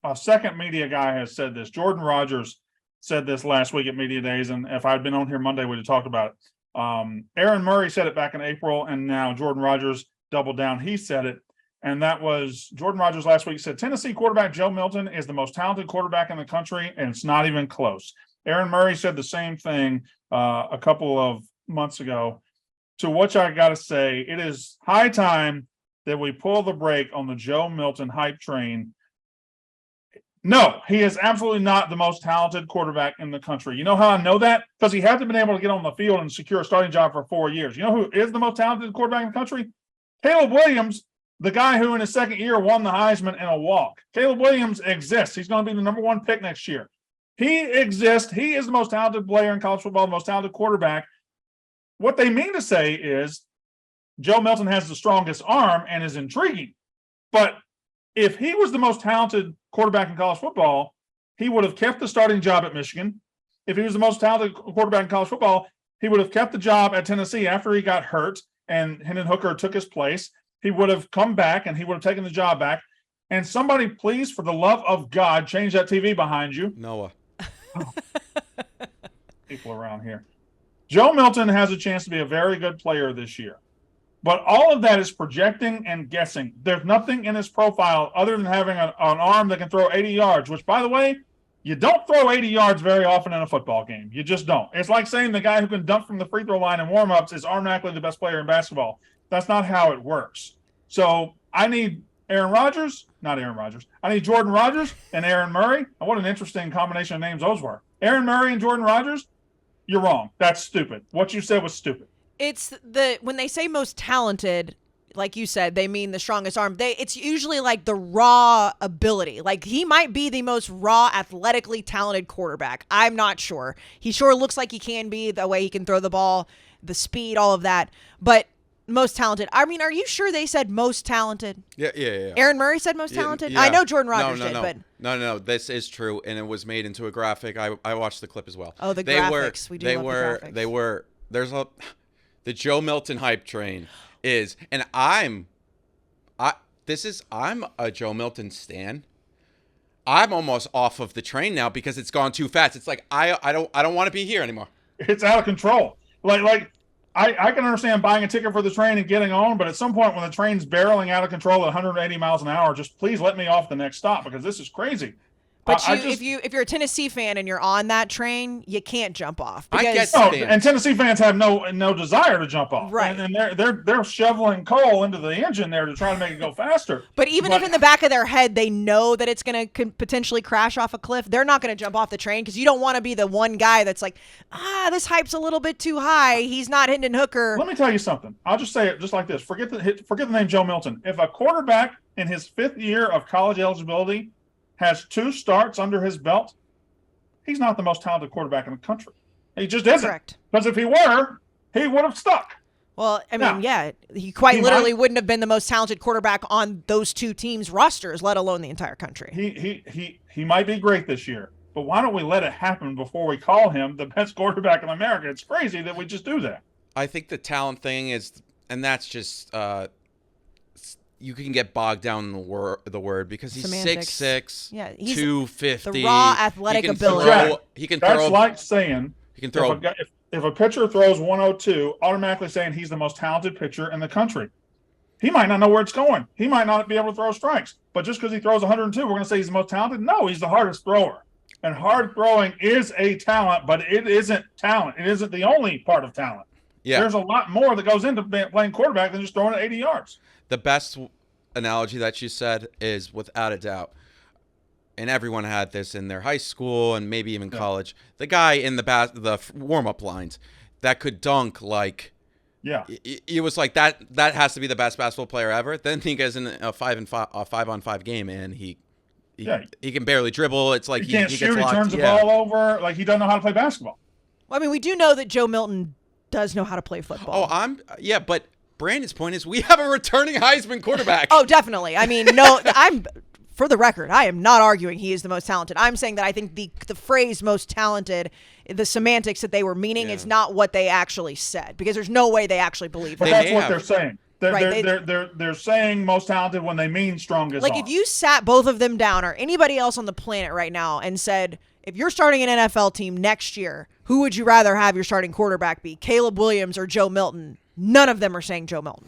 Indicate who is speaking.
Speaker 1: a second media guy has said this. Jordan Rogers said this last week at Media Days, and if I'd been on here Monday, we'd have talked about it. Aaron Murray said it back in April, and now Jordan Rogers doubled down. He said it, and that was Jordan Rogers last week said Tennessee quarterback Joe Milton is the most talented quarterback in the country, and it's not even close. Aaron Murray said the same thing a couple of months ago, to which I got to say, it is high time that we pull the brake on the Joe Milton hype train. No, he is absolutely not the most talented quarterback in the country. You know how I know that? Because he hasn't been able to get on the field and secure a starting job for 4 years. You know who is the most talented quarterback in the country? Caleb Williams, the guy who in his second year won the Heisman in a walk. Caleb Williams exists. He's going to be the number 1 pick next year. He exists. He is the most talented player in college football, the most talented quarterback. What they mean to say is Joe Milton has the strongest arm and is intriguing. But if he was the most talented quarterback in college football, he would have kept the starting job at Michigan. If he was the most talented quarterback in college football, he would have kept the job at Tennessee after he got hurt and Hendon Hooker took his place. He would have come back and he would have taken the job back. And somebody, please, for the love of God, change that TV behind you.
Speaker 2: Noah.
Speaker 1: Oh. People around here. Joe Milton has a chance to be a very good player this year. But all of that is projecting and guessing. There's nothing in his profile other than having an arm that can throw 80 yards, which, by the way, you don't throw 80 yards very often in a football game. You just don't. It's like saying the guy who can dunk from the free throw line in warm-ups is automatically the best player in basketball. That's not how it works. So I need Aaron Rodgers, not Aaron Rodgers. I need Jordan Rodgers and Aaron Murray. And what an interesting combination of names those were. Aaron Murray and Jordan Rodgers, you're wrong. That's stupid. What you said was stupid.
Speaker 3: It's when they say most talented, like you said, they mean the strongest arm. It's usually like the raw ability. Like he might be the most raw, athletically talented quarterback. I'm not sure. He sure looks like he can be, the way he can throw the ball, the speed, all of that. But most talented. I mean, are you sure they said most talented?
Speaker 2: Yeah.
Speaker 3: Aaron Murray said most talented?
Speaker 2: Yeah.
Speaker 3: I know Jordan Rodgers did, but...
Speaker 2: No. This is true, and it was made into a graphic. I watched the clip as well.
Speaker 3: Oh, the graphics. We do love the graphics.
Speaker 2: There's the Joe Milton hype train is, and I'm a Joe Milton stan. I'm almost off of the train now because it's gone too fast. It's like I don't want to be here anymore.
Speaker 1: It's out of control. Like I can understand buying a ticket for the train and getting on, but at some point when the train's barreling out of control at 180 miles an hour, just please let me off the next stop because this is crazy.
Speaker 3: But if you're a Tennessee fan and you're on that train, you can't jump off. Because,
Speaker 1: and Tennessee fans have no desire to jump off.
Speaker 3: Right.
Speaker 1: And they're shoveling coal into the engine there to try to make it go faster.
Speaker 3: But if in the back of their head they know that it's going to potentially crash off a cliff, they're not going to jump off the train because you don't want to be the one guy that's like, this hype's a little bit too high. He's not Hendon Hooker.
Speaker 1: Let me tell you something. I'll just say it just like this. Forget the name Joe Milton. If a quarterback in his 5th year of college eligibility has 2 starts under his belt, he's not the most talented quarterback in the country. He just isn't.
Speaker 3: Correct.
Speaker 1: Because if he were, he would have stuck.
Speaker 3: Well, I mean, he literally wouldn't have been the most talented quarterback on those 2 teams' rosters, let alone the entire country.
Speaker 1: He might be great this year, but why don't we let it happen before we call him the best quarterback in America? It's crazy that we just do that.
Speaker 2: I think the talent thing is, and that's just you can get bogged down in the word because he's 6'6",
Speaker 3: yeah, he's
Speaker 2: 250.
Speaker 3: The raw athletic ability.
Speaker 2: He can throw.
Speaker 1: That's like saying
Speaker 2: he can throw.
Speaker 1: If a pitcher throws 102, automatically saying he's the most talented pitcher in the country. He might not know where it's going. He might not be able to throw strikes. But just because he throws 102, we're going to say he's the most talented? No, he's the hardest thrower. And hard throwing is a talent, but it isn't talent. It isn't the only part of talent.
Speaker 2: Yeah.
Speaker 1: There's a lot more that goes into playing quarterback than just throwing it 80 yards.
Speaker 2: The best analogy that you said is, without a doubt, and everyone had this in their high school and maybe even college, the guy in the warm-up lines that could dunk like, it was like that has to be the best basketball player ever. Then he gets in a 5-on-5 game and he can barely dribble. It's like
Speaker 1: he can't shoot.
Speaker 2: He
Speaker 1: turns the ball over. Like he doesn't know how to play basketball.
Speaker 3: Well, I mean, we do know that Joe Milton does know how to play football.
Speaker 2: But Brandon's point is we have a returning Heisman quarterback.
Speaker 3: Oh, definitely. I mean, for the record, I am not arguing he is the most talented. I'm saying that I think the phrase most talented, the semantics that they were meaning is not what they actually said, because there's no way they actually believe
Speaker 1: that. But that's what they're saying. They're,
Speaker 3: Right,
Speaker 1: they're saying most talented when they mean strongest
Speaker 3: like
Speaker 1: arm.
Speaker 3: if you sat both of them down or anybody else on the planet right now and said, if you're starting an NFL team next year, who would you rather have your starting quarterback be, Caleb Williams or Joe Milton? None of them are saying Joe Milton.